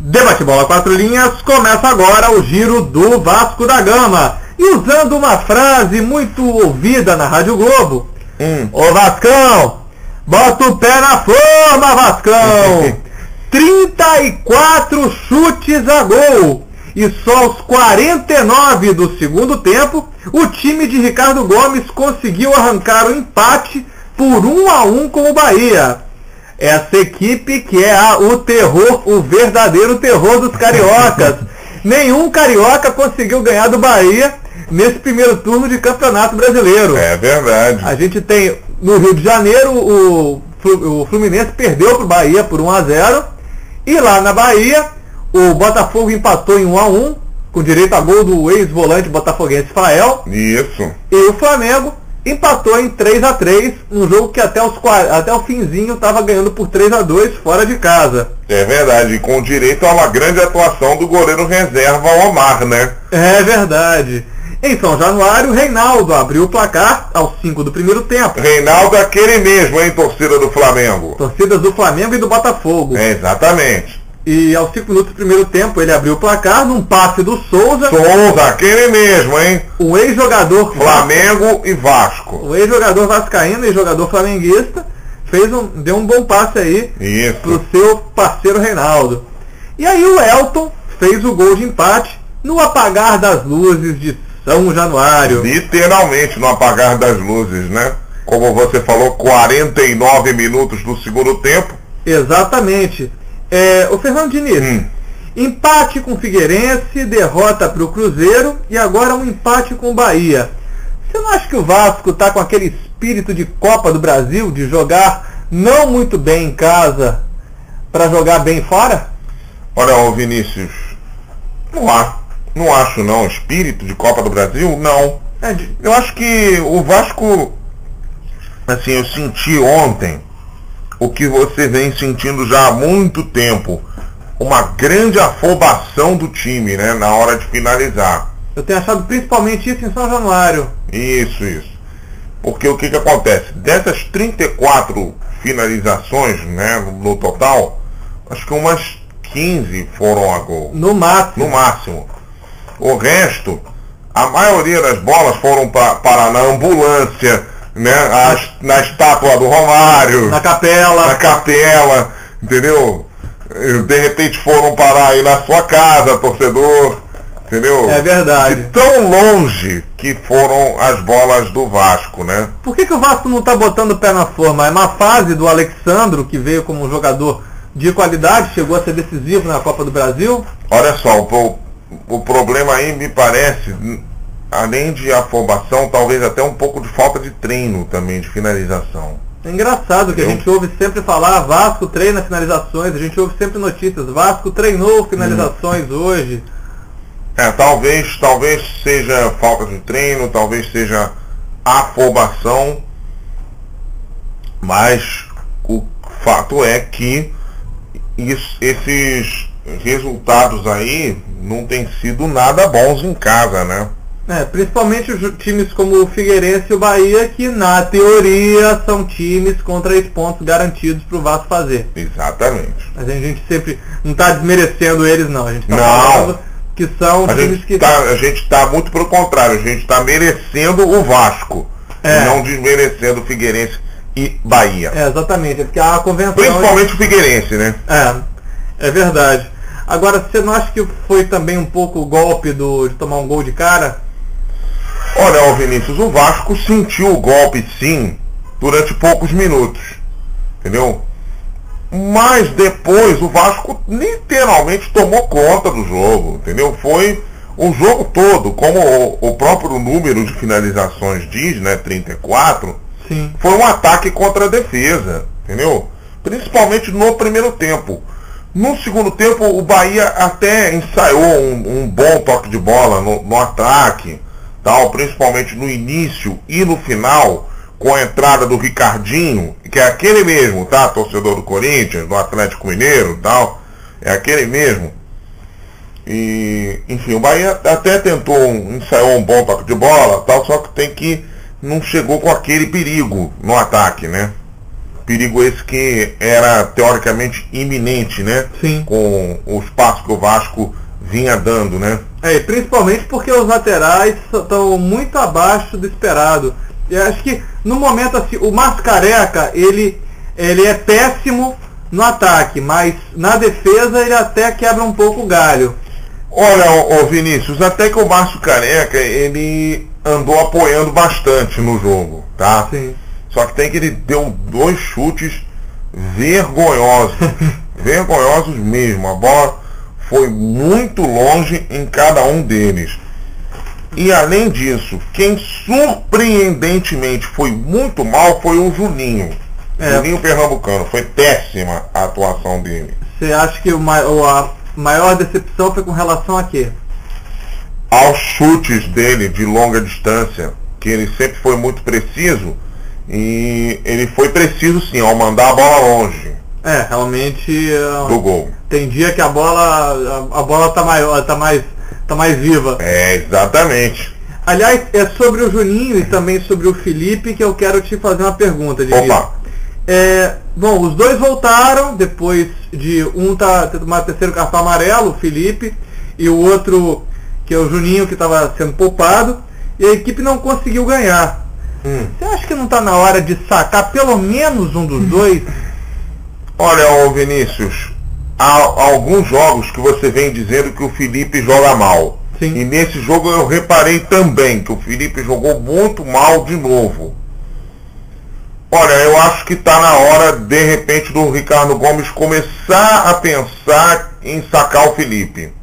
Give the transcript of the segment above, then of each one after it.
Debate Bola 4 Linhas, começa agora o giro do Vasco da Gama. E usando uma frase muito ouvida na Rádio Globo: Ô Vascão, bota o pé na forma, Vascão! 34 chutes a gol. E só aos 49 do segundo tempo, o time de Ricardo Gomes conseguiu arrancar o empate por 1-1 com o Bahia. Essa equipe que é o terror, o verdadeiro terror dos cariocas. Nenhum carioca conseguiu ganhar do Bahia nesse primeiro turno de Campeonato Brasileiro. É verdade. A gente tem no Rio de Janeiro, o Fluminense perdeu para o Bahia por 1-0. E lá na Bahia, o Botafogo empatou em 1-1, com direito a gol do ex-volante botafoguense Fael. Isso. E o Flamengo empatou em 3-3, um jogo que até o finzinho estava ganhando por 3-2 fora de casa. É verdade, com direito a uma grande atuação do goleiro reserva Omar, né? É verdade. Em São Januário, Reinaldo abriu o placar aos 5 do primeiro tempo. Reinaldo é aquele mesmo, hein, torcida do Flamengo. Torcidas do Flamengo e do Botafogo. É, exatamente. E aos 5 minutos do primeiro tempo ele abriu o placar num passe do Souza. Souza, aquele mesmo, hein? O ex-jogador Flamengo e Vasco. O ex-jogador vascaíno e jogador flamenguista deu um bom passe aí pro seu parceiro Reinaldo. E aí o Elton fez o gol de empate no apagar das luzes de São Januário. Literalmente no apagar das luzes, né? Como você falou, 49 minutos do segundo tempo. Exatamente. O Fernando Diniz, empate com o Figueirense, derrota para o Cruzeiro e agora um empate com o Bahia. Você não acha que o Vasco está com aquele espírito de Copa do Brasil, de jogar não muito bem em casa para jogar bem fora? Olha, ô Vinícius, não acho não. Espírito de Copa do Brasil, não. Eu acho que o Vasco, assim, eu senti ontem o que você vem sentindo já há muito tempo, uma grande afobação do time, né, na hora de finalizar. Eu tenho achado principalmente isso em São Januário. Isso. Porque o que acontece? Dessas 34 finalizações, né, no total, acho que umas 15 foram a gol. No máximo. O resto, a maioria das bolas foram para na ambulância, né, na estátua do Romário, na capela, entendeu? De repente foram parar aí na sua casa, torcedor, entendeu? É verdade. De tão longe que foram as bolas do Vasco, né? Por que o Vasco não está botando o pé na forma? É uma fase do Alexandro, que veio como um jogador de qualidade, chegou a ser decisivo na Copa do Brasil. Olha só, o problema aí me parece, além de afobação, talvez até um pouco de falta de treino também, de finalização. É engraçado que a gente ouve sempre falar, Vasco treina finalizações, a gente ouve sempre notícias, Vasco treinou finalizações hoje. Talvez seja falta de treino, talvez seja afobação, mas o fato é que esses resultados aí não têm sido nada bons em casa, né? Principalmente os times como o Figueirense e o Bahia, que na teoria são times com 3 pontos garantidos para o Vasco fazer. Exatamente. Mas a gente sempre não está desmerecendo eles, não. A gente está falando que são times que... A gente está muito pelo contrário, a gente está merecendo o Vasco, não desmerecendo o Figueirense e Bahia. Exatamente, porque a convenção... Principalmente o Figueirense, né? É verdade. Agora, você não acha que foi também um pouco o golpe de tomar um gol de cara? Olha, Vinícius, o Vasco sentiu o golpe sim, durante poucos minutos, entendeu? Mas depois o Vasco literalmente tomou conta do jogo, entendeu? Foi o jogo todo, como o próprio número de finalizações diz, né, 34, sim. Foi um ataque contra a defesa, entendeu? Principalmente no primeiro tempo. No segundo tempo, o Bahia até ensaiou um bom toque de bola no ataque, tal, principalmente no início e no final, com a entrada do Ricardinho, que é aquele mesmo, tá? Torcedor do Corinthians, do Atlético Mineiro, tal, é aquele mesmo. E, enfim, o Bahia até ensaiou um bom toque de bola, tal, só que não chegou com aquele perigo no ataque, né? Perigo esse que era teoricamente iminente, né? Sim. Com os passos que o Vasco vinha dando, né? Principalmente porque os laterais estão muito abaixo do esperado. Eu acho que no momento assim, o Mascareca, ele é péssimo no ataque, mas na defesa ele até quebra um pouco o galho. Olha, ô Vinícius, até que o Márcio Careca, ele andou apoiando bastante no jogo, tá? Sim. Só que tem que ele deu 2 chutes vergonhosos, vergonhosos mesmo. A bola foi muito longe em cada um deles. E além disso, quem surpreendentemente foi muito mal foi o Juninho. Juninho Pernambucano. Foi péssima a atuação dele. Você acha que a maior decepção foi com relação a quê? Aos chutes dele de longa distância, que ele sempre foi muito preciso. E ele foi preciso sim ao mandar a bola longe. Realmente do gol. Tem dia que a bola tá maior, tá mais viva. Exatamente. Aliás, é sobre o Juninho e também sobre o Felipe que eu quero te fazer uma pergunta, Diniz. Opa. Bom, os dois voltaram depois de um tomar terceiro cartão amarelo, o Felipe, e o outro, que é o Juninho, que estava sendo poupado, e a equipe não conseguiu ganhar. Você acha que não está na hora de sacar pelo menos um dos dois? Olha, ô Vinícius, há alguns jogos que você vem dizendo que o Felipe joga mal. Sim. E nesse jogo eu reparei também que o Felipe jogou muito mal de novo. Olha, eu acho que está na hora, de repente, do Ricardo Gomes começar a pensar em sacar o Felipe.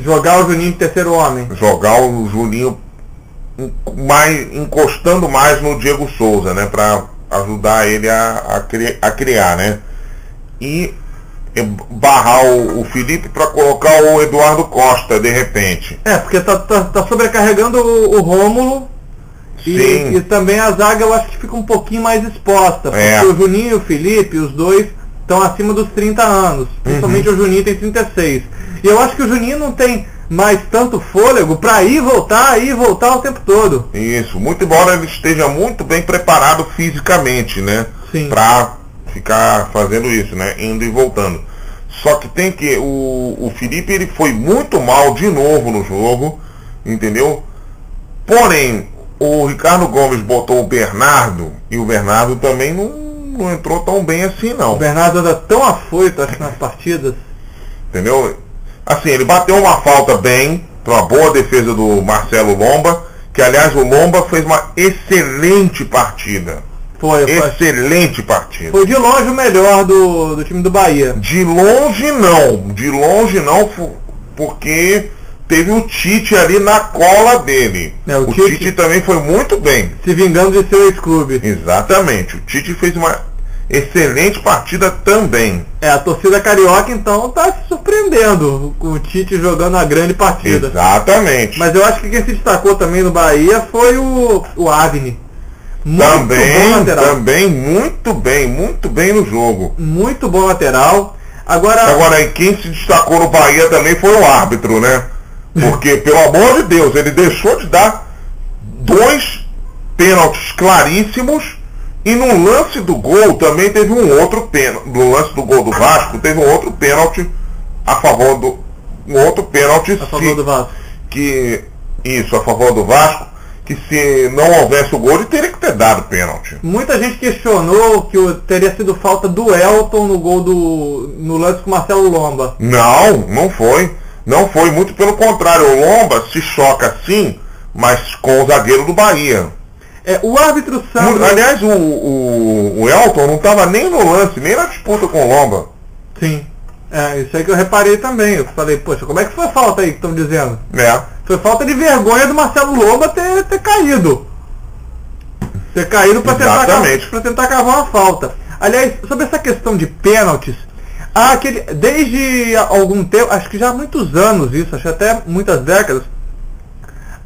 Jogar o Juninho de terceiro homem. Jogar o Juninho encostando mais no Diego Souza, né, para ajudar ele a criar, né, e barrar o Felipe para colocar o Eduardo Costa de repente. Porque tá sobrecarregando o Rômulo e também a zaga eu acho que fica um pouquinho mais exposta, porque o Juninho e o Felipe, os dois estão acima dos 30 anos, principalmente o Juninho tem 36, e eu acho que o Juninho não tem mais tanto fôlego para ir e voltar o tempo todo. Isso, muito embora ele esteja muito bem preparado fisicamente, né? Sim. Para ficar fazendo isso, né? Indo e voltando. Só que tem que o Felipe, ele foi muito mal de novo no jogo, entendeu? Porém, o Ricardo Gomes botou o Bernardo e o Bernardo também não entrou tão bem assim, não. O Bernardo anda tão afoito, acho, nas partidas. Entendeu? Assim, ele bateu uma falta bem, para uma boa defesa do Marcelo Lomba, que aliás o Lomba fez uma excelente partida. Excelente partida. Foi de longe o melhor do time do Bahia. De longe não, porque teve o Tite ali na cola dele. O Tite também foi muito bem. Se vingando de seu ex-clube. Exatamente, o Tite fez uma excelente partida também. A torcida carioca então está se surpreendendo com o Tite jogando uma grande partida. Exatamente. Mas eu acho que quem se destacou também no Bahia foi o Avni. Também muito bem no jogo. Muito bom lateral. Agora, e quem se destacou no Bahia também foi o árbitro, né? Porque, pelo amor de Deus, ele deixou de dar 2 pênaltis claríssimos. E no lance do gol também teve um outro pênalti. No lance do gol do Vasco teve um outro pênalti a favor do. Um outro pênalti a favor do Vasco. A favor do Vasco. Que se não houvesse o gol, ele teria que ter dado pênalti. Muita gente questionou que teria sido falta do Elton no gol no lance com o Marcelo Lomba. Não foi. Não foi, muito pelo contrário. O Lomba se choca sim, mas com o zagueiro do Bahia. O árbitro Sandro... Aliás, o Elton não estava nem no lance, nem na disputa com o Lomba. Sim. Isso aí que eu reparei também. Eu falei, poxa, como é que foi a falta aí que estão dizendo? Foi falta de vergonha do Marcelo Lomba ter caído. Ter caído para tentar cavar uma falta. Aliás, sobre essa questão de pênaltis, desde algum tempo, acho que já há muitos anos isso, acho até muitas décadas,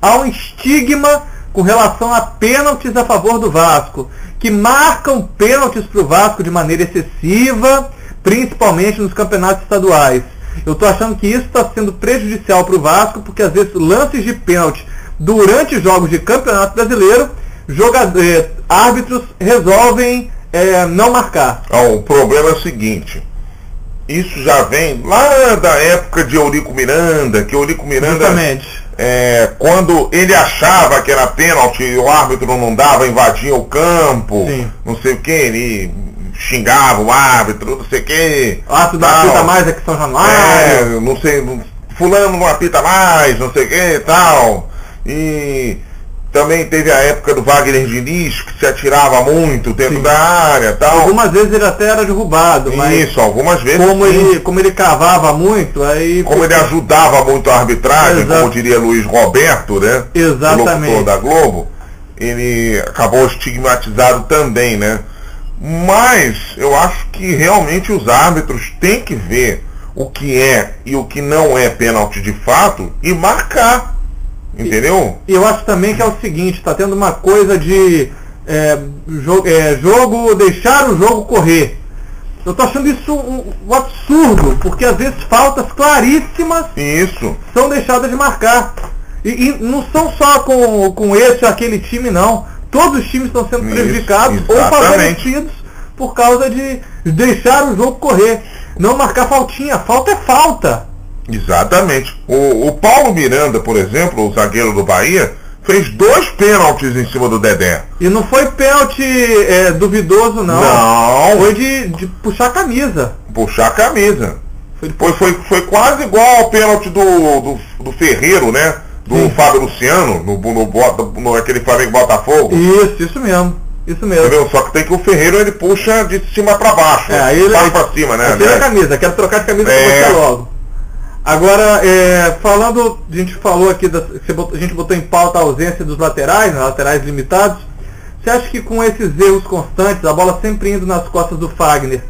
há um estigma com relação a pênaltis a favor do Vasco, que marcam pênaltis para o Vasco de maneira excessiva, principalmente nos campeonatos estaduais. Eu estou achando que isso está sendo prejudicial para o Vasco, porque às vezes lances de pênalti durante jogos de campeonato brasileiro, árbitros resolvem não marcar? O problema é o seguinte, isso já vem lá da época de Eurico Miranda, que Eurico Miranda, quando ele achava que era pênalti, o árbitro não dava, invadia o campo, sim, não sei o que, ele xingava o árbitro, não sei o que. O árbitro não apita mais aqui em São Januário. Não sei, fulano não apita mais, não sei o que e tal. E também teve a época do Wagner Diniz, que se atirava muito dentro, sim, da área tal. Algumas vezes ele até era derrubado, mas isso, algumas vezes. Como ele cavava muito, aí. Como ele ajudava muito a arbitragem, como diria Luiz Roberto, né? Exatamente. O locutor da Globo, ele acabou estigmatizado também, né? Mas eu acho que realmente os árbitros têm que ver o que é e o que não é pênalti de fato e marcar. Entendeu? E eu acho também que é o seguinte, está tendo uma coisa de jogo, deixar o jogo correr. Eu tô achando isso um absurdo, porque às vezes faltas claríssimas são deixadas de marcar. E não são só com esse ou aquele time, não. Todos os times estão sendo prejudicados ou favorecidos por causa de deixar o jogo correr. Não marcar faltinha. Falta é falta. Exatamente. O Paulo Miranda, por exemplo, o zagueiro do Bahia, fez 2 pênaltis em cima do Dedé. E não foi pênalti duvidoso, não. Não. Foi de puxar a camisa. Puxar a camisa. Foi quase igual ao pênalti do Ferreiro, né? Do sim, Fábio Luciano, no aquele Flamengo Botafogo. Isso mesmo. Isso mesmo. Entendeu? Só que tem que o Ferreiro ele puxa de cima para baixo. Ele pra cima, né? Tira a camisa, quero trocar de camisa com você logo. Agora, falando, a gente falou aqui, a gente botou em pauta a ausência dos laterais, né, laterais limitados. Você acha que com esses erros constantes, a bola sempre indo nas costas do Fagner,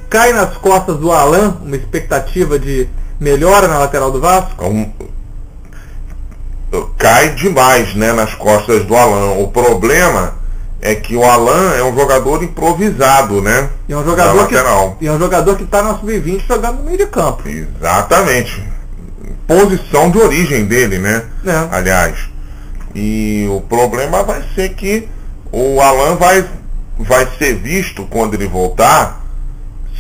cai nas costas do Alan, uma expectativa de melhora na lateral do Vasco? Cai demais, né, nas costas do Alan. O problema é que o Alan é um jogador improvisado, né? E é um jogador que está na sub-20 jogando no meio de campo. Exatamente. Posição de origem dele, né? Aliás. E o problema vai ser que o Alan vai ser visto quando ele voltar,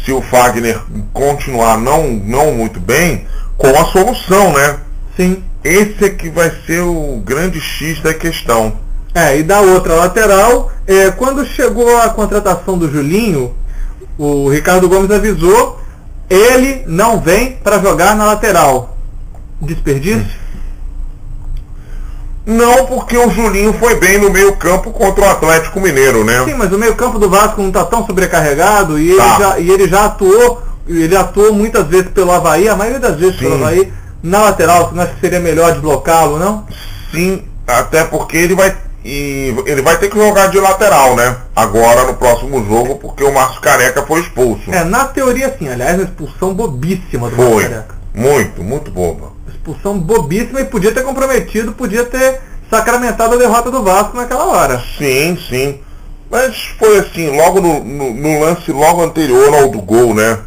se o Fagner continuar não muito bem, com a solução, né? Sim. Esse é que vai ser o grande X da questão. E da outra lateral, quando chegou a contratação do Julinho, o Ricardo Gomes avisou, ele não vem para jogar na lateral. Desperdício? Não, porque o Julinho foi bem no meio campo contra o Atlético Mineiro, né? Sim, mas o meio campo do Vasco não está tão sobrecarregado e ele já atuou, muitas vezes pelo Avaí, a maioria das vezes pelo Avaí, na lateral. Você não acha que seria melhor deslocá-lo, não? Sim, até porque ele vai ter que jogar de lateral, né? Agora no próximo jogo, porque o Márcio Careca foi expulso. Na teoria sim, aliás, uma expulsão bobíssima do Márcio Careca. Muito boba. Expulsão bobíssima e podia ter comprometido, podia ter sacramentado a derrota do Vasco naquela hora. Sim. Mas foi assim, logo no lance logo anterior ao do gol, né?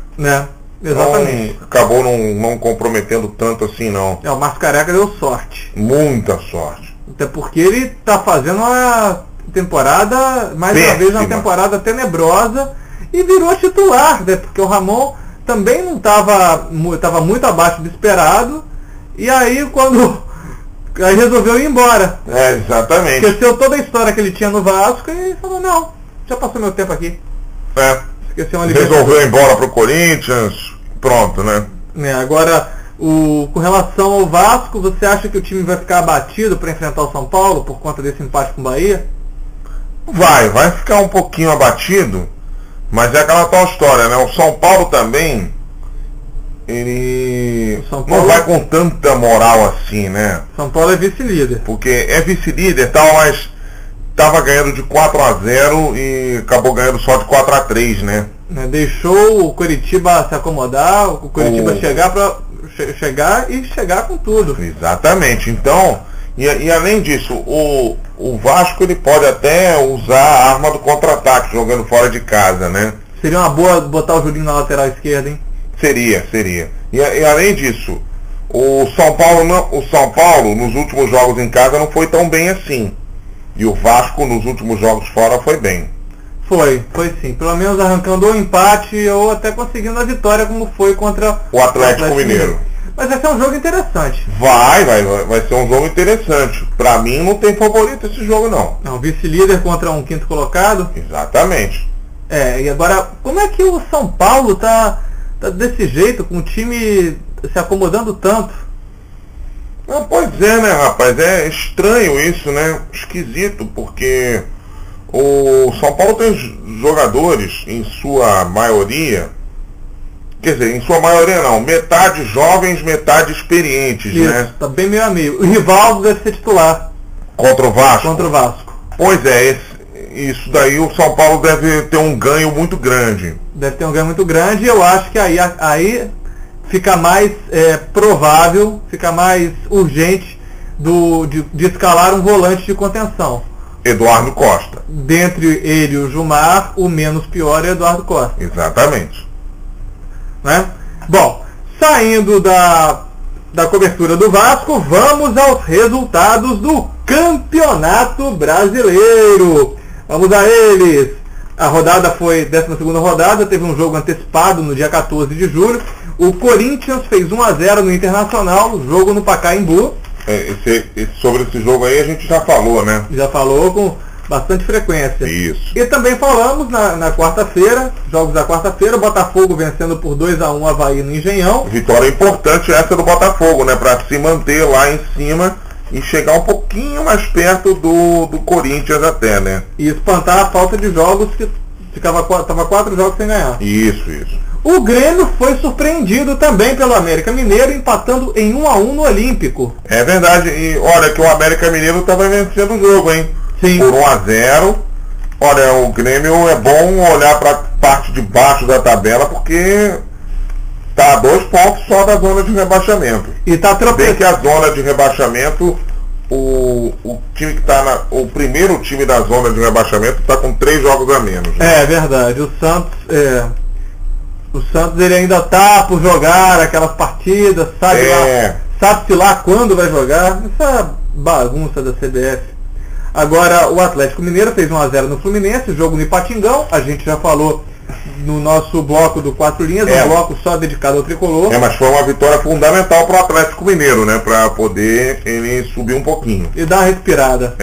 Exatamente. Então, acabou não comprometendo tanto assim, não. O Márcio Careca deu sorte. Muita sorte. Até porque ele está fazendo uma temporada, mais uma vez, uma temporada tenebrosa e virou titular, né? Porque o Ramon também não estava muito abaixo do esperado e aí aí resolveu ir embora. Exatamente. Esqueceu toda a história que ele tinha no Vasco e falou, não, já passou meu tempo aqui. Esqueceu uma resolveu ir embora pro Corinthians, pronto, né? Agora, com relação ao Vasco, você acha que o time vai ficar abatido para enfrentar o São Paulo por conta desse empate com o Bahia? Vai ficar um pouquinho abatido, mas é aquela tal história, né? O São Paulo também, ele não vai com tanta moral assim, né? São Paulo é vice-líder. Porque é vice-líder e tal, mas estava ganhando de 4-0 e acabou ganhando só de 4-3, né? Deixou o Coritiba se acomodar, o Coritiba chegar com tudo. Exatamente. Então, e além disso, o Vasco ele pode até usar a arma do contra-ataque jogando fora de casa, né? Seria uma boa botar o Julinho na lateral esquerda, hein? Seria. E além disso, o São Paulo nos últimos jogos em casa não foi tão bem assim. E o Vasco nos últimos jogos fora foi bem. Foi sim. Pelo menos arrancando o empate ou até conseguindo a vitória, como foi contra o Atlético Mineiro. Mas vai ser um jogo interessante. Vai ser um jogo interessante. Pra mim não tem favorito esse jogo, não. Não, vice-líder contra um quinto colocado. Exatamente. E agora, como é que o São Paulo tá desse jeito, com o time se acomodando tanto? Pois é, né, rapaz? É estranho isso, né? Esquisito, porque o São Paulo tem jogadores, em sua maioria, quer dizer, em sua maioria não, metade jovens, metade experientes, isso, né? Tá bem meio amigo. O Rivaldo deve ser titular. Contra o Vasco? Contra o Vasco. Pois é, isso daí o São Paulo deve ter um ganho muito grande. Deve ter um ganho muito grande e eu acho que aí fica mais provável, fica mais urgente de escalar um volante de contenção. Eduardo Costa. Dentre ele e o Gilmar, o menos pior é Eduardo Costa. Exatamente. Né? Bom, saindo da cobertura do Vasco, vamos aos resultados do Campeonato Brasileiro. Vamos a eles. A rodada foi 12ª rodada, teve um jogo antecipado no dia 14 de julho. O Corinthians fez 1-0 no Internacional, jogo no Pacaembu. Sobre esse jogo aí a gente já falou, né? Já falou com bastante frequência. Isso. E também falamos na quarta-feira, jogos da quarta-feira, o Botafogo vencendo por 2-1 o Avaí no Engenhão. Vitória importante essa do Botafogo, né? Para se manter lá em cima e chegar um pouquinho mais perto do Corinthians até, né? E espantar a falta de jogos, que tava 4 jogos sem ganhar. Isso. O Grêmio foi surpreendido também pelo América Mineiro, empatando em 1-1 no Olímpico. É verdade, e olha que o América Mineiro estava vencendo o jogo, hein? Sim. Por 1-0. Olha, o Grêmio é bom olhar para a parte de baixo da tabela, porque está a 2 pontos só da zona de rebaixamento. E tá Bem que a zona de rebaixamento, o time que está o primeiro time da zona de rebaixamento está com 3 jogos a menos. Né? É verdade, o Santos ele ainda tá por jogar aquelas partidas, sabe-se lá quando vai jogar, essa bagunça da CBF. Agora o Atlético Mineiro fez 1-0 no Fluminense, jogo no Ipatingão, a gente já falou no nosso bloco do 4 linhas, um bloco só dedicado ao tricolor. Mas foi uma vitória fundamental para o Atlético Mineiro, né, para poder ele subir um pouquinho. E dar uma respirada.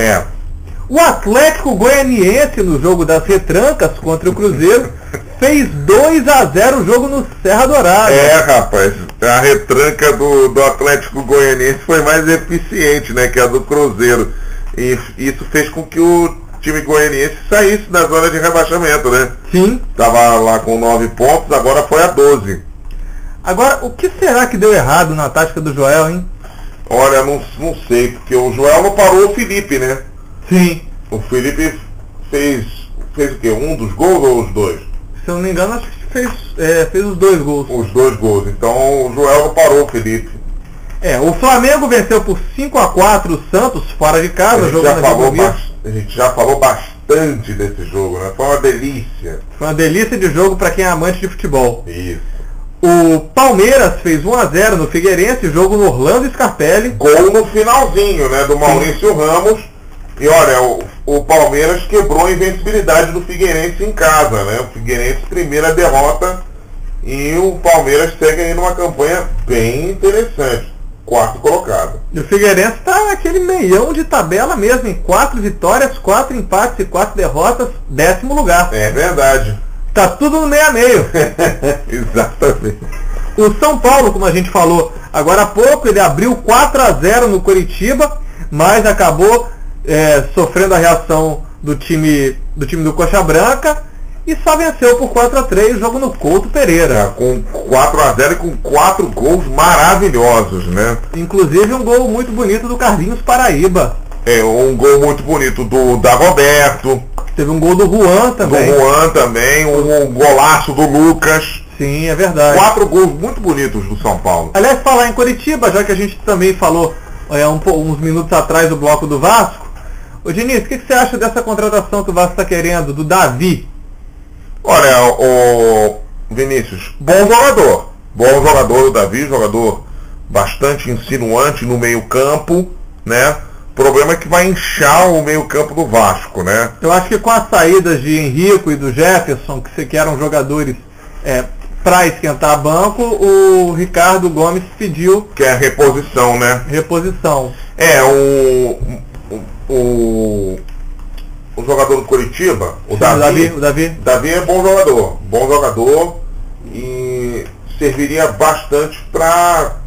O Atlético Goianiense, no jogo das retrancas contra o Cruzeiro, fez 2-0 o jogo no Serra Dourada. Rapaz, a retranca do Atlético Goianiense foi mais eficiente, né, que a do Cruzeiro. E isso fez com que o time goianiense saísse da zona de rebaixamento, né? Sim. Tava lá com 9 pontos, agora foi a 12. Agora, o que será que deu errado na tática do Joel, hein? Olha, não sei, porque o Joel não parou o Felipe, né? Sim. O Felipe fez o quê? Um dos gols ou os dois? Se eu não me engano, acho que fez os 2 gols. Os 2 gols. Então o Joel não parou o Felipe. O Flamengo venceu por 5-4 o Santos fora de casa. A gente já falou bastante desse jogo, né? Foi uma delícia. Foi uma delícia de jogo para quem é amante de futebol. Isso. O Palmeiras fez 1-0 no Figueirense, jogo no Orlando Scarpelli. Gol no finalzinho, né? Do Maurício Ramos. E olha, o Palmeiras quebrou a invencibilidade do Figueirense em casa, né? O Figueirense, primeira derrota, e o Palmeiras segue aí numa campanha bem interessante. 4º colocado. E o Figueirense está naquele meião de tabela mesmo, em 4 vitórias, 4 empates e 4 derrotas, 10º lugar. É verdade. Tá tudo no meio a meio. Exatamente. O São Paulo, como a gente falou agora há pouco, ele abriu 4-0 no Coritiba, mas acabou sofrendo a reação do time do Coxa Branca e só venceu por 4-3 o jogo no Couto Pereira. Com 4-0 e com 4 gols maravilhosos, né? Inclusive um gol muito bonito do Carlinhos Paraíba. Um gol muito bonito do Dagoberto. Teve um gol do Juan também. Um golaço do Lucas. Sim, é verdade. 4 gols muito bonitos do São Paulo. Aliás, falar em Coritiba, já que a gente também falou uns minutos atrás do bloco do Vasco. Ô Diniz, o que você acha dessa contratação que o Vasco está querendo, do Davi? Olha, o Vinícius, bom jogador o Davi, jogador bastante insinuante no meio campo, né? O problema é que vai inchar o meio-campo do Vasco, né? Eu acho que com as saídas de Henrico e do Jefferson, que eram jogadores para esquentar banco, o Ricardo Gomes pediu... Que é a reposição, né? Reposição. O jogador do Curitiba, o Sim, Davi. O Davi. Davi é bom jogador e serviria bastante para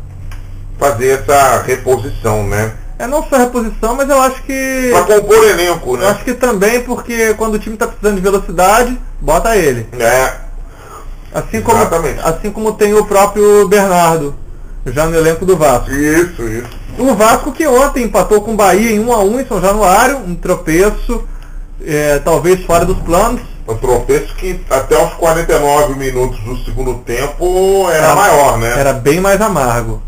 fazer essa reposição, né? Não só reposição, mas eu acho que... Para compor elenco, né? Eu acho que também porque quando o time está precisando de velocidade, bota ele. Assim como tem o próprio Bernardo, já no elenco do Vasco. Isso. O Vasco que ontem empatou com o Bahia em 1-1 em São Januário, um tropeço, talvez fora dos planos. Um tropeço que até os 49 minutos do segundo tempo era maior, né? Era bem mais amargo.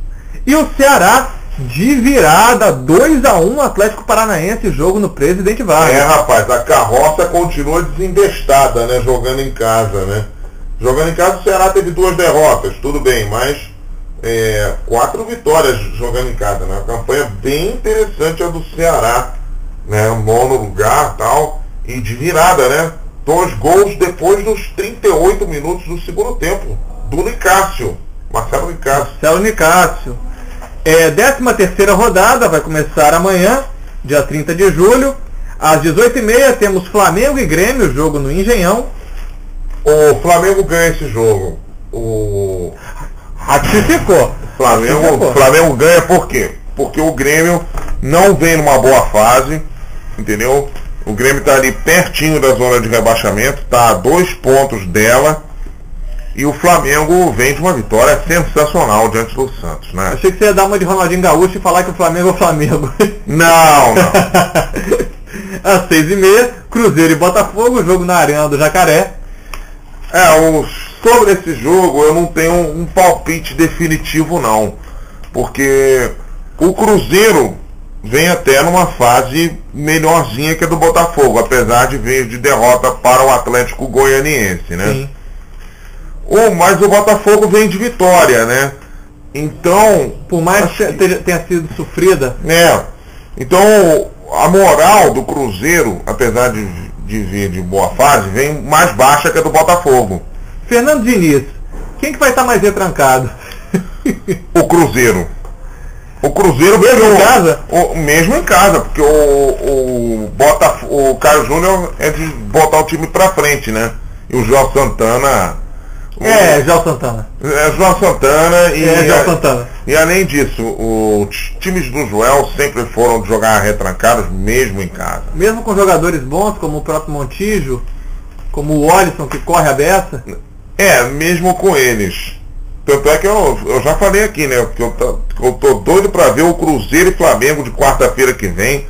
E o Ceará de virada, 2-1 Atlético Paranaense, jogo no Presidente Vargas. Rapaz, a carroça continua desembestada, né? Jogando em casa, né? Jogando em casa o Ceará teve 2 derrotas, tudo bem, mas 4 vitórias jogando em casa, né? Uma campanha bem interessante a do Ceará, né? 9º lugar e tal, e de virada, né? 2 gols depois dos 38 minutos do segundo tempo, do Marcelo Nicásio. 13ª rodada vai começar amanhã, dia 30 de julho. Às 18h30 temos Flamengo e Grêmio, jogo no Engenhão. O Flamengo ganha esse jogo. Ratificou. O Flamengo ganha por quê? Porque o Grêmio não vem numa boa fase, entendeu? O Grêmio está ali pertinho da zona de rebaixamento, está a 2 pontos dela. E o Flamengo vem de uma vitória sensacional diante do Santos, né? Achei que você ia dar uma de Ronaldinho Gaúcho e falar que o Flamengo é o Flamengo. Não. Às 6h30, Cruzeiro e Botafogo, jogo na Arena do Jacaré. Sobre esse jogo eu não tenho um palpite definitivo não. Porque o Cruzeiro vem até numa fase melhorzinha que a do Botafogo, apesar de vir de derrota para o Atlético Goianiense, né? Sim. Mas o Botafogo vem de vitória, né? Então... Por mais que tenha sido sofrida. Então a moral do Cruzeiro, apesar de vir de boa fase, vem mais baixa que a do Botafogo. Fernando Diniz, quem que vai estar mais retrancado? O Cruzeiro. O Cruzeiro mesmo em casa? Mesmo em casa, porque o Caio Júnior é de botar o time pra frente, né? E o João Santana... João Santana. João Santana João Santana. E além disso, os times do Joel sempre foram de jogar retrancados, mesmo em casa. Mesmo com jogadores bons, como o próprio Montijo, como o Olisson, que corre a beça? Mesmo com eles. Tanto é que eu já falei aqui, né? Que eu tô doido para ver o Cruzeiro e Flamengo de quarta-feira que vem.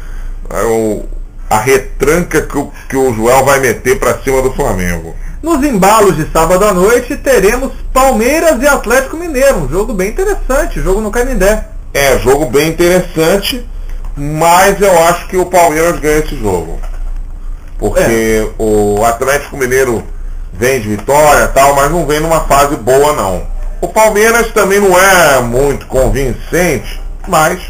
A retranca que o Joel vai meter para cima do Flamengo. Nos embalos de sábado à noite teremos Palmeiras e Atlético Mineiro, um jogo bem interessante, jogo no Canindé. Jogo bem interessante, mas eu acho que o Palmeiras ganha esse jogo. Porque o Atlético Mineiro vem de vitória e tal, mas não vem numa fase boa não. O Palmeiras também não é muito convincente, mas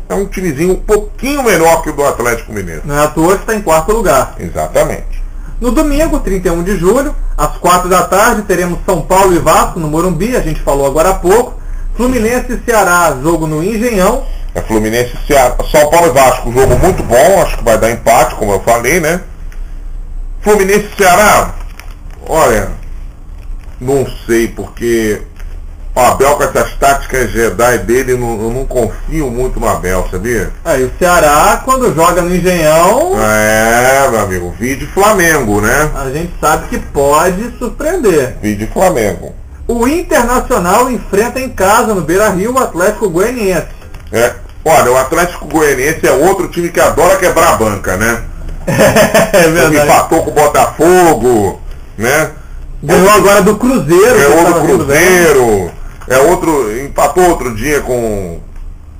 é um timezinho um pouquinho melhor que o do Atlético Mineiro. Não é à toa que está em 4º lugar. Exatamente. No domingo, 31 de julho, às 4h, teremos São Paulo e Vasco no Morumbi, a gente falou agora há pouco. Fluminense e Ceará, jogo no Engenhão. Fluminense e Ceará. São Paulo e Vasco, jogo muito bom, acho que vai dar empate, como eu falei, né? Fluminense e Ceará, olha, não sei, porque o Abel com essas táticas Jedi dele, eu não confio muito no Abel, sabia? E o Ceará, quando joga no Engenhão... meu amigo, vídeo Flamengo, né? A gente sabe que pode surpreender. Vídeo Flamengo. O Internacional enfrenta em casa, no Beira-Rio, o Atlético Goianiense. Olha, o Atlético Goianiense é outro time que adora quebrar a banca, né? É verdade. Empatou com o Botafogo, né? Ganhou agora do Cruzeiro. Ganhou do Cruzeiro. Empatou outro dia com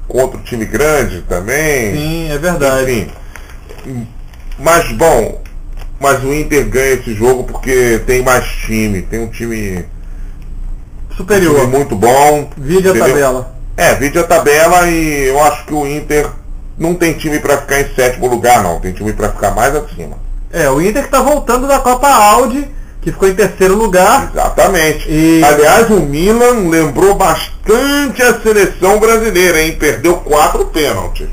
outro time grande também. Sim, é verdade. Enfim. Mas o Inter ganha esse jogo porque tem mais time. Tem um time superior. Um time muito bom. Vide a tabela. Vide a tabela e eu acho que o Inter não tem time para ficar em sétimo lugar, não. Tem time para ficar mais acima. O Inter que está voltando da Copa Audi, que ficou em terceiro lugar. Exatamente. E... aliás, o Milan lembrou bastante a seleção brasileira, hein? Perdeu 4 pênaltis.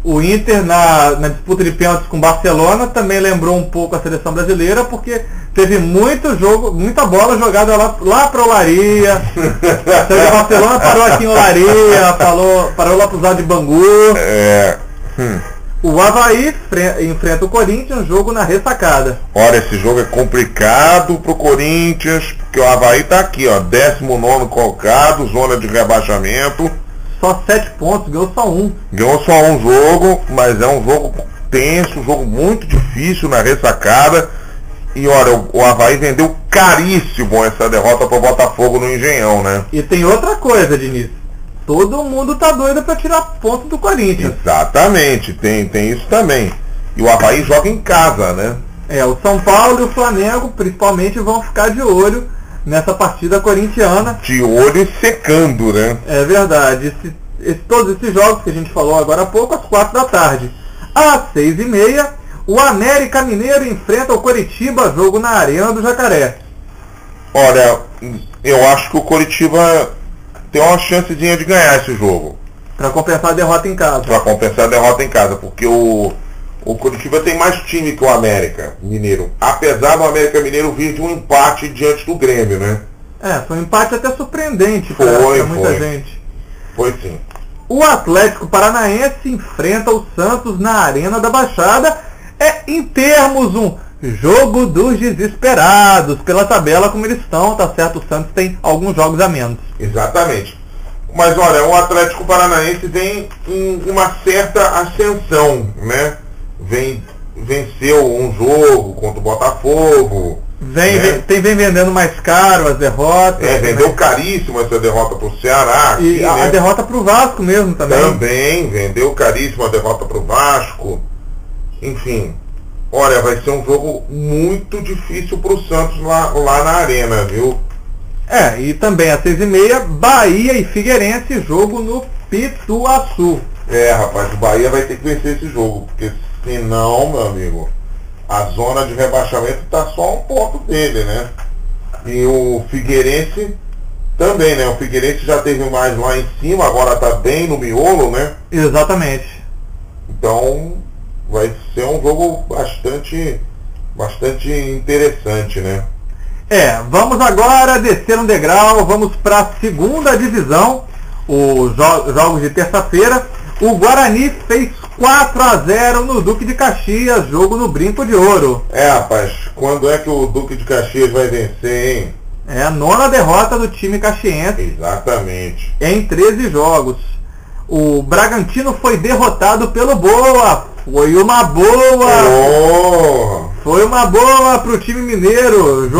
O Inter na disputa de pênaltis com o Barcelona também lembrou um pouco a seleção brasileira, porque teve muito jogo, muita bola jogada lá para o Olaria. O Barcelona parou aqui em Olaria, parou lá para o lado de Bangu. O Avaí enfrenta o Corinthians, um jogo na ressacada. Olha, esse jogo é complicado pro Corinthians, porque o Avaí tá aqui, ó, 19º colocado, zona de rebaixamento. Só 7 pontos, ganhou só um. Ganhou só um jogo, mas é um jogo tenso, um jogo muito difícil na ressacada. E olha, o Avaí vendeu caríssimo essa derrota pro Botafogo no Engenhão, né? E tem outra coisa, Diniz. Todo mundo tá doido para tirar ponto do Corinthians. Exatamente, tem isso também. E o Avaí joga em casa, né? O São Paulo e o Flamengo, principalmente, vão ficar de olho nessa partida corintiana. De olho e secando, né? É verdade. Todos esses jogos que a gente falou agora há pouco, às 4 da tarde. Às 6h30, o América Mineiro enfrenta o Coritiba, jogo na Arena do Jacaré. Olha, eu acho que o Coritiba tem uma chancezinha de ganhar esse jogo. Para compensar a derrota em casa. Para compensar a derrota em casa, porque o Coritiba tem mais time que o América Mineiro. Apesar do América Mineiro vir de um empate diante do Grêmio, né? Foi um empate até surpreendente para muita gente. Foi sim. O Atlético Paranaense enfrenta o Santos na Arena da Baixada. Em termos um jogo dos desesperados. Pela tabela como eles estão, tá certo, o Santos tem alguns jogos a menos. Exatamente. Mas olha, o Atlético Paranaense vem em uma certa ascensão, né? Venceu um jogo contra o Botafogo. Vem vendendo mais caro as derrotas. Vendeu caríssimo essa derrota pro Ceará. Aqui, e a derrota pro Vasco mesmo também. Também vendeu caríssimo a derrota pro Vasco. Enfim, olha, vai ser um jogo muito difícil pro Santos lá na Arena, viu? E também às 6h30, Bahia e Figueirense, jogo no Pituaçu. Rapaz, o Bahia vai ter que vencer esse jogo, porque senão, meu amigo, a zona de rebaixamento tá só um ponto dele, né? E o Figueirense também, né? O Figueirense já teve mais lá em cima, agora tá bem no miolo, né? Exatamente. Então vai ser um jogo bastante interessante, né? Vamos agora descer um degrau, vamos para a segunda divisão, os jogos de terça-feira. O Guarani fez 4-0 no Duque de Caxias, jogo no Brinco de Ouro. Rapaz, quando é que o Duque de Caxias vai vencer, hein? A 9ª derrota do time caxiense. Exatamente. Em 13 jogos. O Bragantino foi derrotado pelo Boa. Foi uma boa! Foi uma boa pro time mineiro.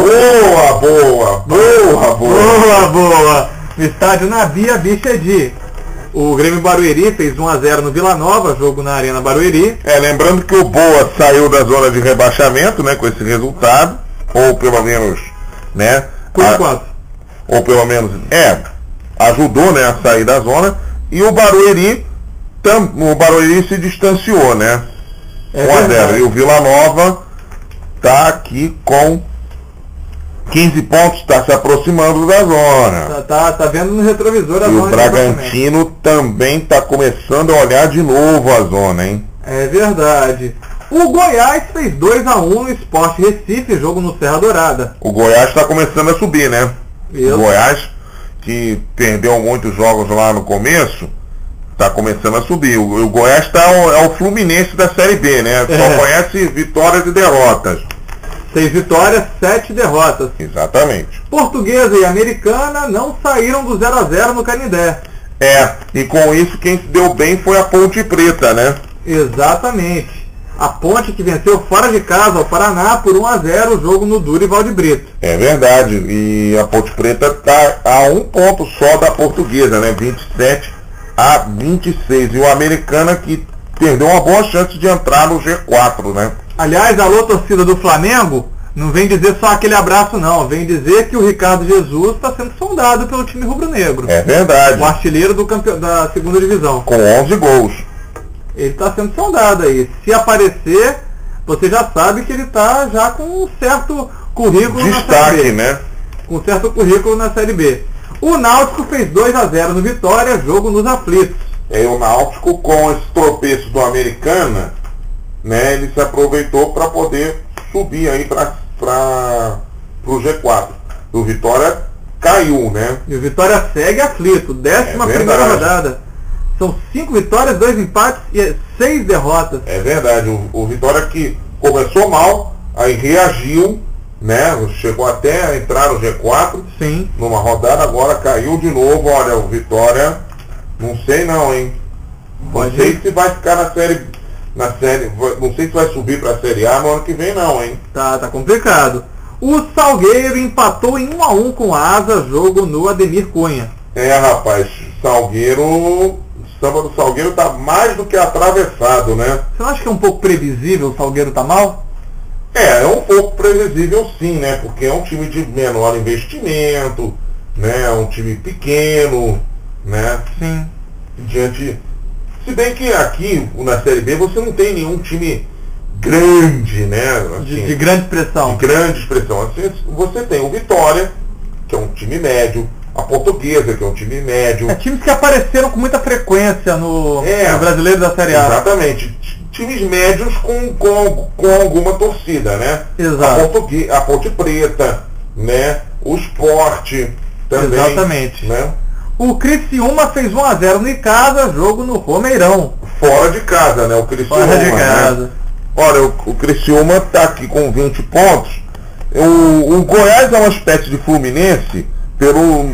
Boa! No estádio Nabia Bichedi. O Grêmio Barueri fez 1-0 no Vila Nova, jogo na Arena Barueri. Lembrando que o Boa saiu da zona de rebaixamento, né, com esse resultado. Ou pelo menos, né? Por enquanto. Ou pelo menos, ajudou, né, a sair da zona. E o Barueri se distanciou, né? 1-0. E o Vila Nova tá aqui com 15 pontos, está se aproximando da zona. Tá vendo no retrovisor a zona. E o Bragantino também está começando a olhar de novo a zona, hein? É verdade. O Goiás fez 2-1 no Sport Recife, jogo no Serra Dourada. O Goiás está começando a subir, né? O Goiás, que perdeu muitos jogos lá no começo, está começando a subir. O Goiás é o Fluminense da Série B, né? Só conhece vitórias e derrotas. 6 vitórias, 7 derrotas. Exatamente. Portuguesa e Americana não saíram do 0-0 no Canindé. E com isso quem se deu bem foi a Ponte Preta, né? Exatamente. A Ponte que venceu fora de casa ao Paraná por 1-0 o jogo no Durival de Brito. É verdade. E a Ponte Preta está a um ponto só da Portuguesa, né? 27-26. E o Americana que perdeu uma boa chance de entrar no G4, né? Aliás, alô, torcida do Flamengo, não vem dizer só aquele abraço não, vem dizer que o Ricardo Jesus está sendo sondado pelo time rubro-negro. É verdade. O artilheiro da segunda divisão. Com 11 gols. Ele está sendo sondado aí. Se aparecer, você já sabe que ele está já com um certo currículo na Série B. Né? Com um certo currículo na Série B. O Náutico fez 2-0 no Vitória, jogo nos aflitos. O Náutico, com esse tropeço do Americana, né, ele se aproveitou para poder subir aí para o G4. O Vitória caiu, né? E o Vitória segue aflito, 11ª rodada. São 5 vitórias, 2 empates e 6 derrotas. É verdade, o Vitória que começou mal, aí reagiu, né? Chegou até a entrar no G4. Sim. Numa rodada, agora caiu de novo. Olha, o Vitória, não sei não, hein? Não sei se vai ficar na série, não sei se vai subir para a Série A no ano que vem não, hein? Tá complicado. O Salgueiro empatou em 1-1 com a Asa, jogo no Ademir Cunha. Rapaz, o samba do Salgueiro tá mais do que atravessado, né? Você não acha que é um pouco previsível o Salgueiro tá mal? É um pouco previsível sim, né? Porque é um time de menor investimento, né? É um time pequeno, né? Sim. Se bem que aqui, na Série B, você não tem nenhum time grande, né? Assim, de grande expressão. De grande expressão. Assim, você tem o Vitória, que é um time médio, a Portuguesa, que é um time médio. Times que apareceram com muita frequência no Brasileiro da Série A. Exatamente. Times médios com alguma torcida, né? Exato. A Ponte Preta, né? O Sport também. Exatamente. Né? O Criciúma fez 1-0 no Icasa, jogo no Romeirão. Fora de casa, né? O Criciúma. Fora de casa. Né? Olha, o Criciúma está aqui com 20 pontos. O Goiás é uma espécie de Fluminense pelo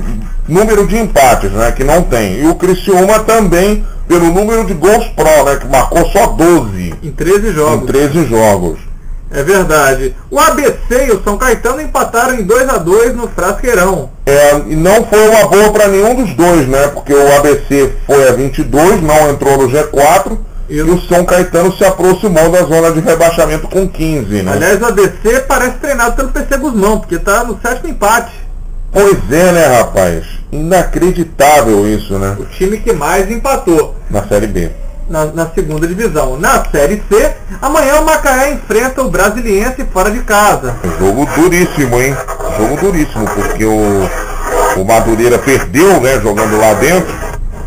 número de empates, né, que não tem. E o Criciúma também pelo número de gols pró, né, que marcou só 12. Em 13 jogos. Em 13 jogos. É verdade. O ABC e o São Caetano empataram em 2-2 no Frasqueirão. E não foi uma boa para nenhum dos dois, né, porque o ABC foi a 22, não entrou no G4. E o São Caetano se aproximou da zona de rebaixamento com 15, né? Aliás, o ABC parece treinado pelo PC Guzmão, porque está no 7º empate. Pois é, né, rapaz? Inacreditável isso, né? O time que mais empatou. Na Série B. Na segunda divisão. Na Série C, amanhã o Macaé enfrenta o Brasiliense fora de casa. Jogo duríssimo, hein? Jogo duríssimo, porque o Madureira perdeu, né, jogando lá dentro.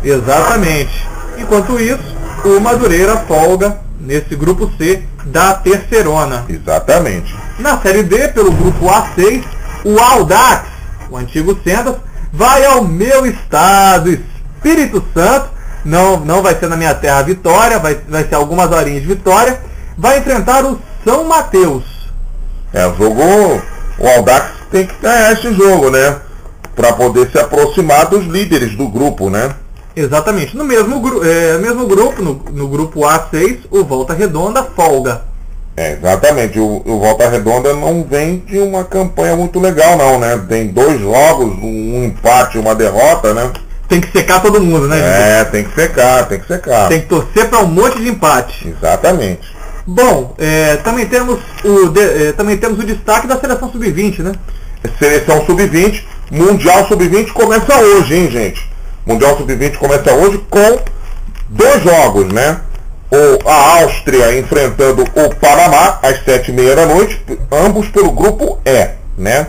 Exatamente. Enquanto isso, o Madureira folga nesse grupo C da Terceirona. Exatamente. Na Série D, pelo grupo A6, o Audax, o antigo Sendas, vai ao meu estado, Espírito Santo. Não vai ser na minha terra Vitória, vai ser algumas horinhas de Vitória. Vai enfrentar o São Mateus. O Audax tem que ganhar esse jogo, né? Para poder se aproximar dos líderes do grupo, né? Exatamente. No mesmo grupo, no grupo A6, o Volta Redonda folga. Exatamente. O Volta Redonda não vem de uma campanha muito legal, não, né? Tem 2 jogos, um empate e uma derrota, né? Tem que secar todo mundo, né? Tem que secar. Tem que torcer para um monte de empate. Exatamente. Bom, também temos o destaque da Seleção Sub-20, né? Seleção Sub-20, Mundial Sub-20 começa hoje, hein, gente? Mundial Sub-20 começa hoje com 2 jogos, né? A Áustria enfrentando o Panamá às 7h30 da noite, ambos pelo grupo E, né?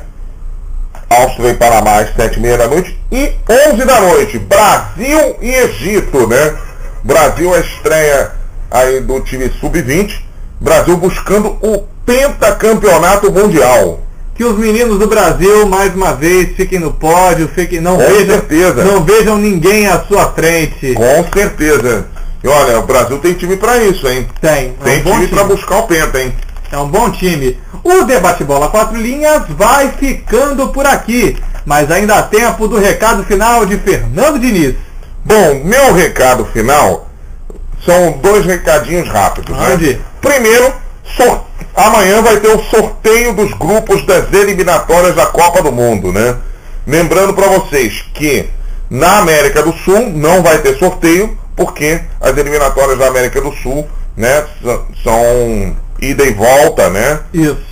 Áustria e Panamá às 7h30 da noite e 11 da noite, Brasil e Egito, né? Brasil a estreia aí do time Sub-20, Brasil buscando o pentacampeonato mundial. Que os meninos do Brasil, mais uma vez, fiquem no pódio, não vejam ninguém à sua frente. Com certeza. E olha, o Brasil tem time para isso, hein? Tem time para buscar o penta, hein? É um bom time. O Debate Bola 4 Linhas vai ficando por aqui, mas ainda há tempo do recado final de Fernando Diniz. Bom, meu recado final são 2 recadinhos rápidos. Né? Primeiro, amanhã vai ter o sorteio dos grupos das eliminatórias da Copa do Mundo, né? Lembrando para vocês que na América do Sul não vai ter sorteio, porque as eliminatórias da América do Sul, né, são ida e volta, né? Isso.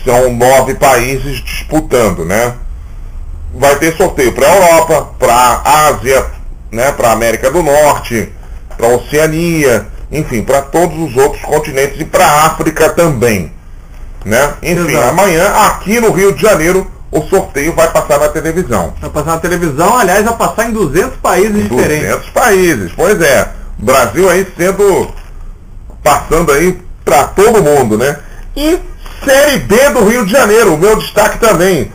São 9 países disputando, né? Vai ter sorteio para a Europa, para a Ásia, né, para a América do Norte, para a Oceania. enfim, para todos os outros continentes e para a África também, né? Enfim, Exato. Amanhã, aqui no Rio de Janeiro, o sorteio vai passar na televisão. Vai passar na televisão, aliás, vai passar em 200 países diferentes. 200 países, pois é. O Brasil aí passando aí para todo mundo, né? E Série B do Rio de Janeiro, o meu destaque também.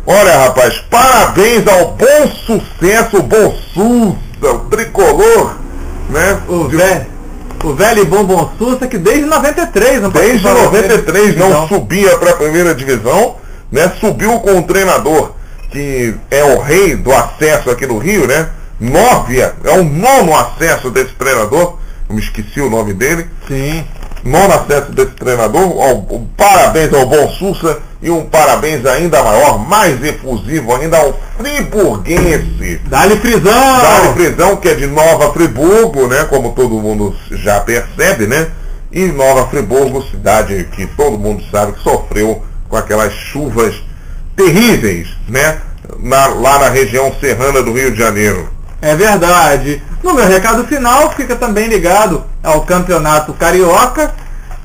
Olha, rapaz, parabéns ao Bom Sucesso, o Bom Sussa, o tricolor, né? O velho e bom Sussa, que desde 93 não Desde 93 não subia para a primeira divisão, né? Subiu com um treinador que é o rei do acesso aqui no Rio, né? É o 9º acesso desse treinador, eu me esqueci o nome dele. Sim. 9º acesso desse treinador. Parabéns ao Bom Sussa e um parabéns ainda maior, mais efusivo ainda ao Friburguense. Dá-lhe prisão! Dá-lhe prisão, que é de Nova Friburgo, né? Como todo mundo já percebe, né? E Nova Friburgo, cidade que todo mundo sabe que sofreu com aquelas chuvas terríveis, né? Lá na região serrana do Rio de Janeiro. É verdade. No meu recado final, fica também ligado ao Campeonato Carioca.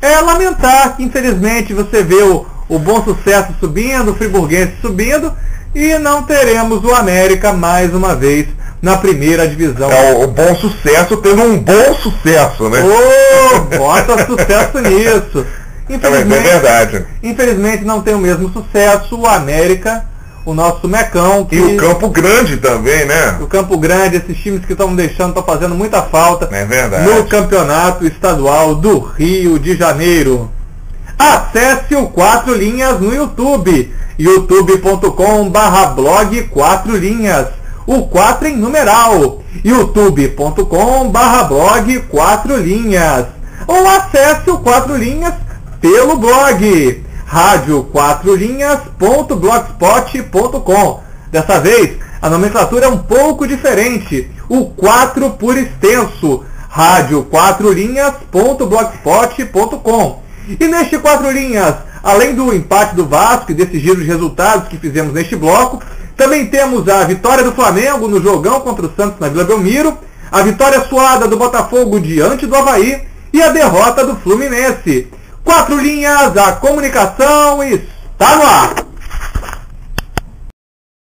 É lamentar que, infelizmente, você vê o Bom Sucesso subindo, o Friburguense subindo, e não teremos o América mais uma vez na primeira divisão. É o Bom Sucesso tendo um bom sucesso, né? Bota sucesso nisso. Infelizmente, é verdade. Infelizmente não tem o mesmo sucesso o América, o nosso Mecão. E o Campo Grande também, né? O Campo Grande, esses times que estão deixando, estão fazendo muita falta. É verdade. No Campeonato Estadual do Rio de Janeiro. Acesse o 4 Linhas no YouTube, youtube.com/blog 4 Linhas, o 4 em numeral, youtube.com/blog 4 Linhas, ou acesse o 4 Linhas pelo blog, radio4linhas.blogspot.com. Dessa vez, a nomenclatura é um pouco diferente, o 4 por extenso, radio4linhas.blogspot.com. E neste 4 Linhas, além do empate do Vasco e desse giro de resultados que fizemos neste bloco, também temos a vitória do Flamengo no jogão contra o Santos na Vila Belmiro, a vitória suada do Botafogo diante do Avaí e a derrota do Fluminense. 4 Linhas, a comunicação está no ar!